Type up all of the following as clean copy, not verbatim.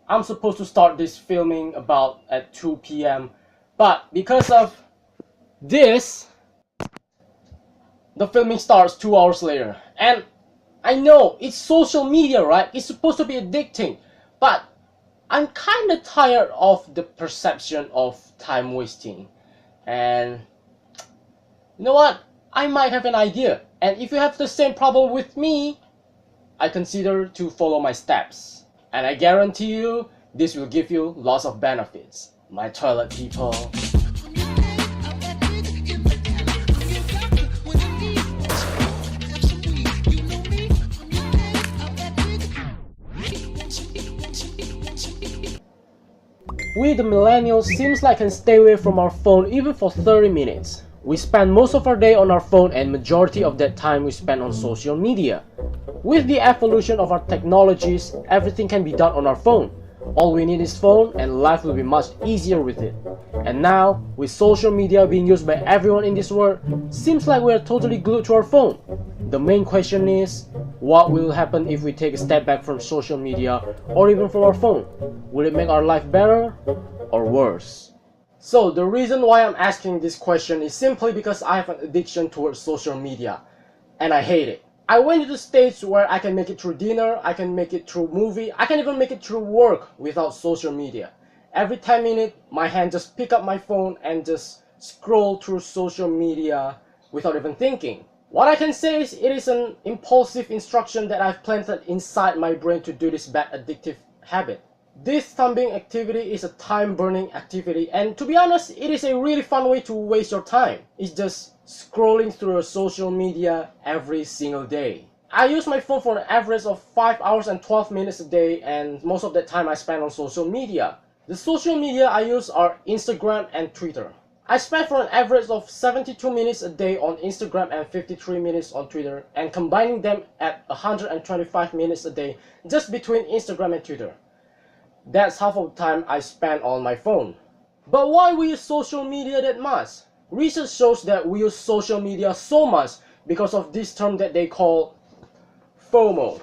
I'm supposed to start this filming about at 2 p.m. But because of this, the filming starts 2 hours later. And I know it's social media, right? It's supposed to be addicting. But I'm kind of tired of the perception of time wasting. And you know what? I might have an idea. And if you have the same problem with me, I consider to follow my steps. And I guarantee you, this will give you lots of benefits. My toilet people. We the millennials seems like can stay away from our phone even for 30 minutes. We spend most of our day on our phone and majority of that time we spend on social media. With the evolution of our technologies, everything can be done on our phone. All we need is phone and life will be much easier with it. And now, with social media being used by everyone in this world, seems like we are totally glued to our phone. The main question is, what will happen if we take a step back from social media or even from our phone? Will it make our life better or worse? So the reason why I'm asking this question is simply because I have an addiction towards social media and I hate it. I went to the stage where I can make it through dinner, I can make it through movie, I can even make it through work without social media. Every 10 minutes, my hand just pick up my phone and just scroll through social media without even thinking. What I can say is it is an impulsive instruction that I've planted inside my brain to do this bad addictive habit. This thumbing activity is a time-burning activity, and to be honest, it is a really fun way to waste your time. It's just scrolling through social media every single day. I use my phone for an average of 5 hours and 12 minutes a day, and most of that time I spend on social media. The social media I use are Instagram and Twitter. I spend for an average of 72 minutes a day on Instagram and 53 minutes on Twitter, and combining them at 125 minutes a day just between Instagram and Twitter. That's half of the time I spend on my phone. But why we use social media that much? Research shows that we use social media so much because of this term that they call FOMO,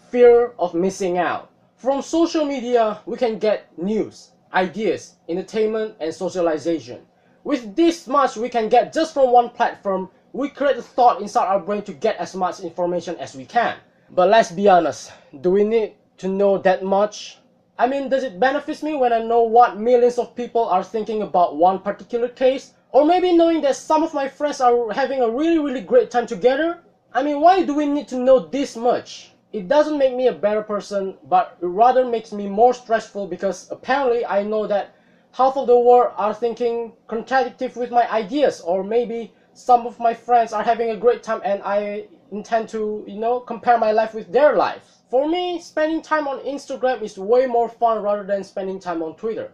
fear of missing out. From social media, we can get news, ideas, entertainment, and socialization. With this much we can get just from one platform, we create a thought inside our brain to get as much information as we can. But let's be honest, do we need to know that much? I mean, does it benefit me when I know what millions of people are thinking about one particular case? Or maybe knowing that some of my friends are having a really great time together? I mean, why do we need to know this much? It doesn't make me a better person, but it rather makes me more stressful because apparently I know that half of the world are thinking contradictive with my ideas, or maybe some of my friends are having a great time and I intend to, compare my life with their life. For me, spending time on Instagram is way more fun rather than spending time on Twitter.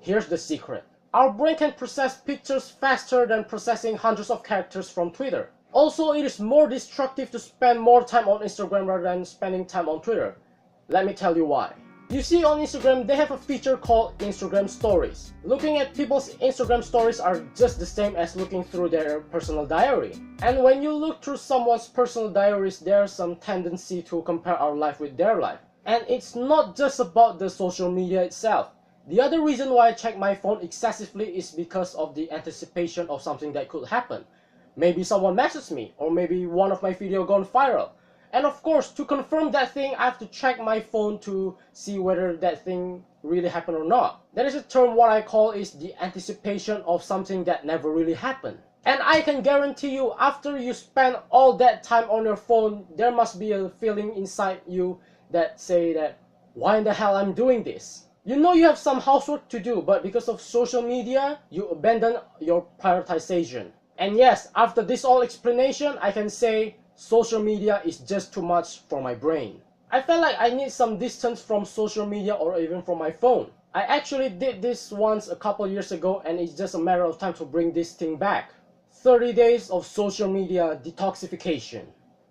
Here's the secret. Our brain can process pictures faster than processing hundreds of characters from Twitter. Also, it is more destructive to spend more time on Instagram rather than spending time on Twitter. Let me tell you why. You see, on Instagram, they have a feature called Instagram Stories. Looking at people's Instagram stories are just the same as looking through their personal diary. And when you look through someone's personal diaries, there's some tendency to compare our life with their life. And it's not just about the social media itself. The other reason why I check my phone excessively is because of the anticipation of something that could happen. Maybe someone messages me, or maybe one of my videos gone viral. And of course, to confirm that thing, I have to check my phone to see whether that thing really happened or not. There is a term what I call is the anticipation of something that never really happened. And I can guarantee you, after you spend all that time on your phone, there must be a feeling inside you that say that, why in the hell I'm doing this? You know you have some housework to do, but because of social media, you abandon your prioritization. And yes, after this all explanation, I can say, social media is just too much for my brain. I felt like I need some distance from social media or even from my phone. I actually did this once a couple years ago, and it's just a matter of time to bring this thing back. 30 days of social media detoxification.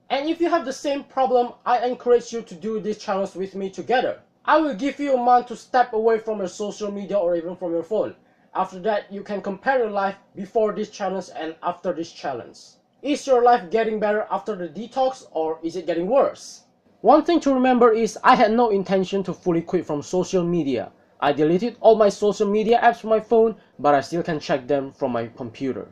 And if you have the same problem, I encourage you to do this challenge with me together. I will give you a month to step away from your social media or even from your phone. After that, you can compare your life before this challenge and after this challenge. Is your life getting better after the detox, or is it getting worse? One thing to remember is I had no intention to fully quit from social media. I deleted all my social media apps from my phone, but I still can check them from my computer.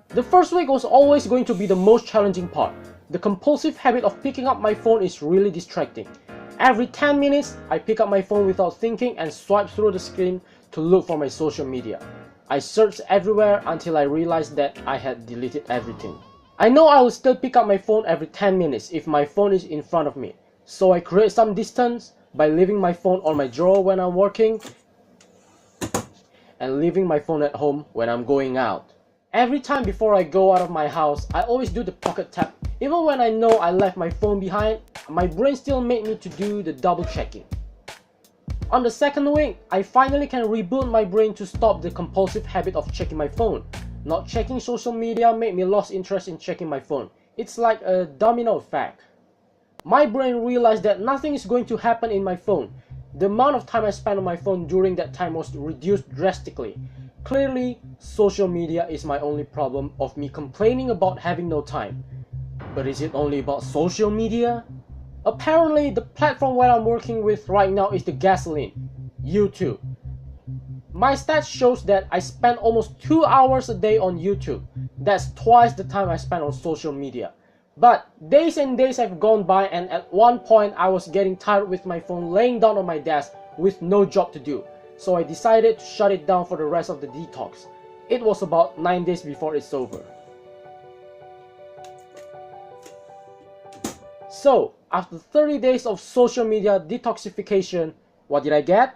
The first week was always going to be the most challenging part. The compulsive habit of picking up my phone is really distracting. Every 10 minutes, I pick up my phone without thinking and swipe through the screen to look for my social media. I searched everywhere until I realized that I had deleted everything. I know I will still pick up my phone every 10 minutes if my phone is in front of me. So I create some distance by leaving my phone on my drawer when I'm working and leaving my phone at home when I'm going out. Every time before I go out of my house, I always do the pocket tap. Even when I know I left my phone behind, my brain still made me to do the double checking. On the second week, I finally can reboot my brain to stop the compulsive habit of checking my phone. Not checking social media made me lost interest in checking my phone. It's like a domino effect. My brain realized that nothing is going to happen in my phone. The amount of time I spent on my phone during that time was reduced drastically. Clearly, social media is my only problem of me complaining about having no time. But is it only about social media? Apparently, the platform where I'm working with right now is the gasoline, YouTube. My stats shows that I spend almost 2 hours a day on YouTube. That's twice the time I spend on social media. But days and days have gone by, and at one point I was getting tired with my phone laying down on my desk with no job to do. So I decided to shut it down for the rest of the detox. It was about 9 days before it's over. So, after 30 days of social media detoxification, what did I get?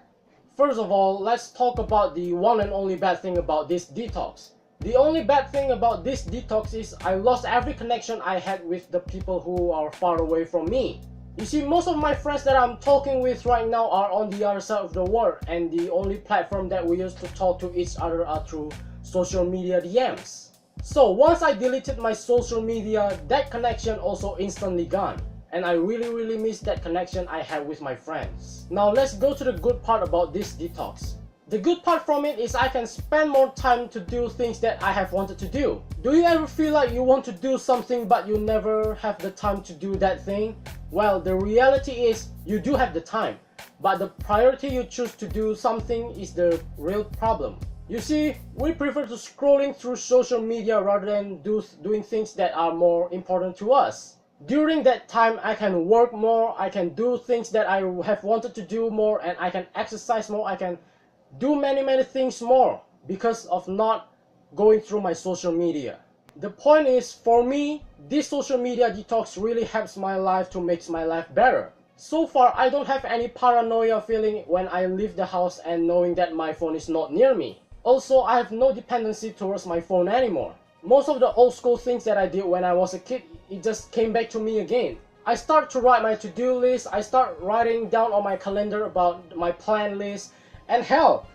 First of all, let's talk about the one and only bad thing about this detox. The only bad thing about this detox is I lost every connection I had with the people who are far away from me. You see, most of my friends that I'm talking with right now are on the other side of the world, and the only platform that we use to talk to each other are through social media DMs. So once I deleted my social media, that connection also instantly gone. And I really miss that connection I had with my friends. Now let's go to the good part about this detox. The good part from it is I can spend more time to do things that I have wanted to do. Do you ever feel like you want to do something but you never have the time to do that thing? Well, the reality is you do have the time, but the priority you choose to do something is the real problem. You see, we prefer to scrolling through social media rather than doing things that are more important to us. During that time, I can work more, I can do things that I have wanted to do more, and I can exercise more, I can do many things more because of not going through my social media. The point is, for me, this social media detox really helps my life to make my life better. So far, I don't have any paranoia feeling when I leave the house and knowing that my phone is not near me. Also, I have no dependency towards my phone anymore. Most of the old school things that I did when I was a kid, it just came back to me again. I start to write my to-do list, I start writing down on my calendar about my plan list, and hell,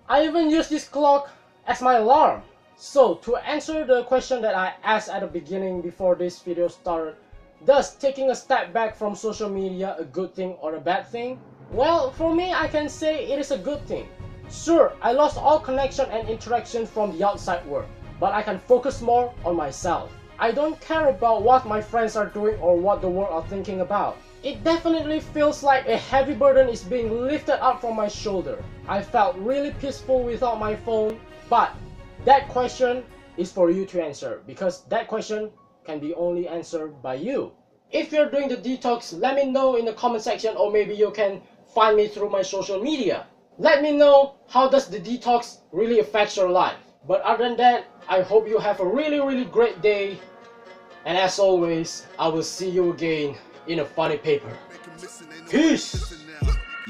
I even use this clock as my alarm. So, to answer the question that I asked at the beginning before this video started, does taking a step back from social media a good thing or a bad thing? Well, for me, I can say it is a good thing. Sure, I lost all connection and interaction from the outside world, but I can focus more on myself. I don't care about what my friends are doing or what the world are thinking about. It definitely feels like a heavy burden is being lifted up from my shoulder. I felt really peaceful without my phone, but that question is for you to answer, because that question can be only answered by you. If you're doing the detox, let me know in the comment section, or maybe you can find me through my social media. Let me know how does the detox really affect your life. But other than that, I hope you have a really great day. And as always, I will see you again in a funny paper. Peace!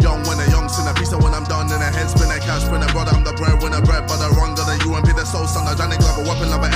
Young when a young sinner, peace when I'm done, in a head spin, a cash spin, a brother, I'm the bread winner, bread, but I run, that you and be the soul son, a Johnny Glover, weapon of an